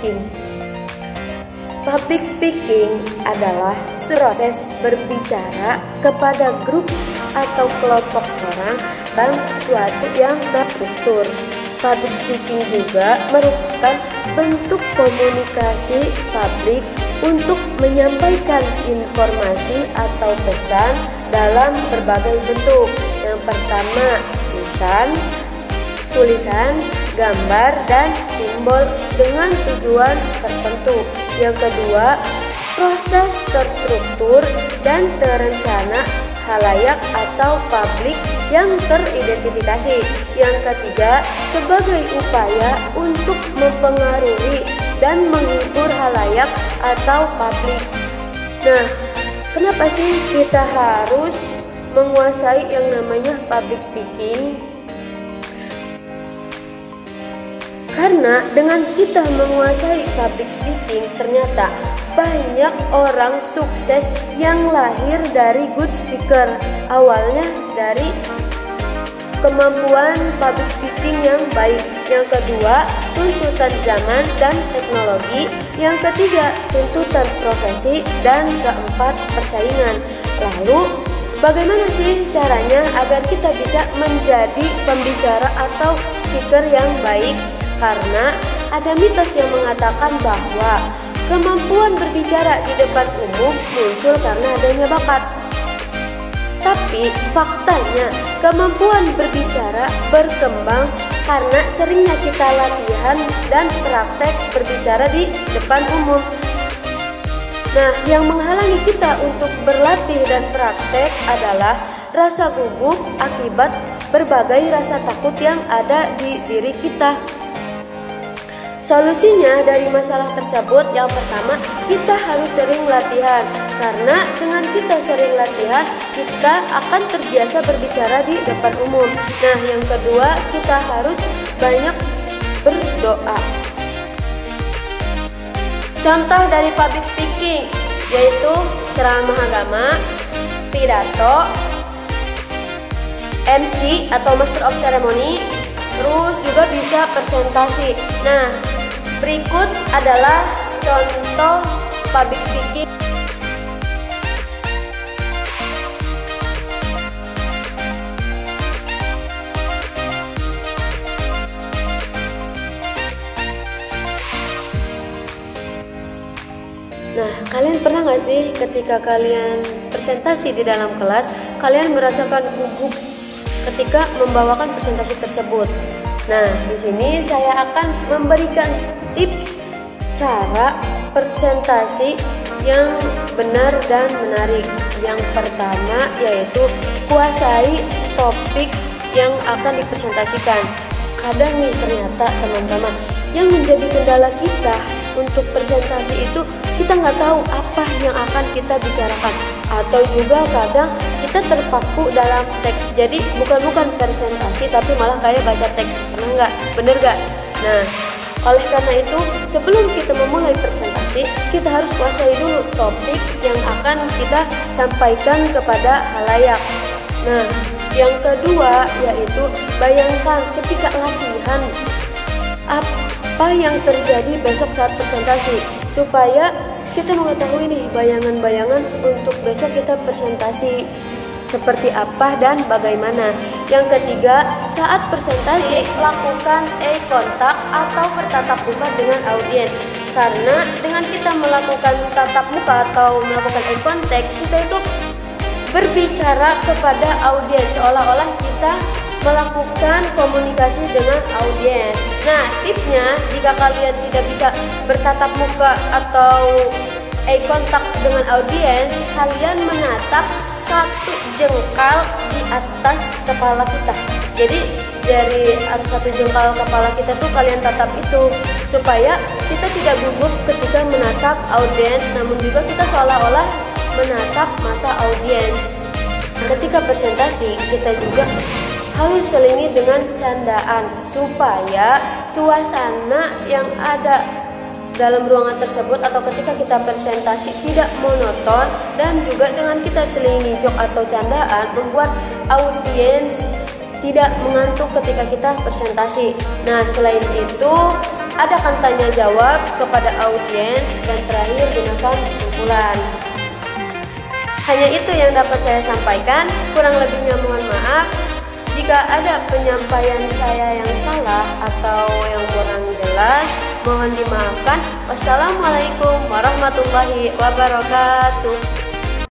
speaking. Public speaking adalah proses berbicara kepada grup atau kelompok orang dalam suatu yang terstruktur. Public speaking juga merupakan bentuk komunikasi publik untuk menyampaikan informasi atau pesan dalam berbagai bentuk. Yang pertama, tulisan, gambar, dan simbol dengan tujuan tertentu. Yang kedua, proses terstruktur dan terencana halayak atau publik yang teridentifikasi. Yang ketiga, sebagai upaya untuk mempengaruhi dan menghibur halayak atau publik. Nah, kenapa sih kita harus menguasai yang namanya public speaking? Karena dengan kita menguasai public speaking, ternyata banyak orang sukses yang lahir dari good speaker. Awalnya dari kemampuan public speaking yang baik. Yang kedua, tuntutan zaman dan teknologi. Yang ketiga, tuntutan profesi. Dan keempat, persaingan. Lalu, bagaimana sih caranya agar kita bisa menjadi pembicara atau speaker yang baik? Karena ada mitos yang mengatakan bahwa kemampuan berbicara di depan umum muncul karena adanya bakat. Tapi faktanya kemampuan berbicara berkembang karena seringnya kita latihan dan praktek berbicara di depan umum. Nah, yang menghalangi kita untuk berlatih dan praktek adalah rasa gugup akibat berbagai rasa takut yang ada di diri kita. Solusinya dari masalah tersebut, yang pertama, kita harus sering latihan. Karena dengan kita sering latihan, kita akan terbiasa berbicara di depan umum. Nah, yang kedua, kita harus banyak berdoa. Contoh dari public speaking yaitu ceramah agama, pidato, MC atau Master of Ceremony, terus juga bisa presentasi. Nah, berikut adalah contoh public speaking. Nah, kalian pernah nggak sih ketika kalian presentasi di dalam kelas, kalian merasakan gugup ketika membawakan presentasi tersebut? Nah, di sini saya akan memberikan tips cara presentasi yang benar dan menarik. Yang pertama yaitu kuasai topik yang akan dipresentasikan. Kadang nih ternyata teman-teman, yang menjadi kendala kita untuk presentasi itu kita nggak tahu apa yang akan kita bicarakan, atau juga kadang kita terpaku dalam teks. Jadi bukan presentasi tapi malah kayak baca teks. Pernah nggak? Bener nggak? Nah, oleh karena itu sebelum kita memulai presentasi, kita harus kuasai dulu topik yang akan kita sampaikan kepada halayak. Nah, yang kedua yaitu bayangkan ketika latihan apa yang terjadi besok saat presentasi, supaya kita mengetahui nih bayangan-bayangan untuk besok kita presentasi seperti apa dan bagaimana. Yang ketiga, saat presentasi lakukan eye contact atau bertatap muka dengan audiens. Karena dengan kita melakukan tatap muka atau melakukan eye contact, kita itu berbicara kepada audiens, seolah-olah kita melakukan komunikasi dengan audiens. Nah, tipsnya, jika kalian tidak bisa bertatap muka atau eye contact dengan audiens, kalian menatap satu jengkal di atas kepala kita. Jadi dari satu jengkal kepala kita tuh kalian tatap itu, supaya kita tidak gugup ketika menatap audiens, namun juga kita seolah-olah menatap mata audiens. Ketika presentasi, kita juga harus selingi dengan candaan supaya suasana yang ada dalam ruangan tersebut atau ketika kita presentasi tidak monoton, dan juga dengan kita selingi joke atau candaan membuat audiens tidak mengantuk ketika kita presentasi. Nah, selain itu adakan tanya jawab kepada audiens, dan terakhir gunakan kesimpulan. Hanya itu yang dapat saya sampaikan, kurang lebihnya mohon maaf. Jika ada penyampaian saya yang salah atau yang kurang jelas, mohon dimaafkan. Wassalamualaikum warahmatullahi wabarakatuh.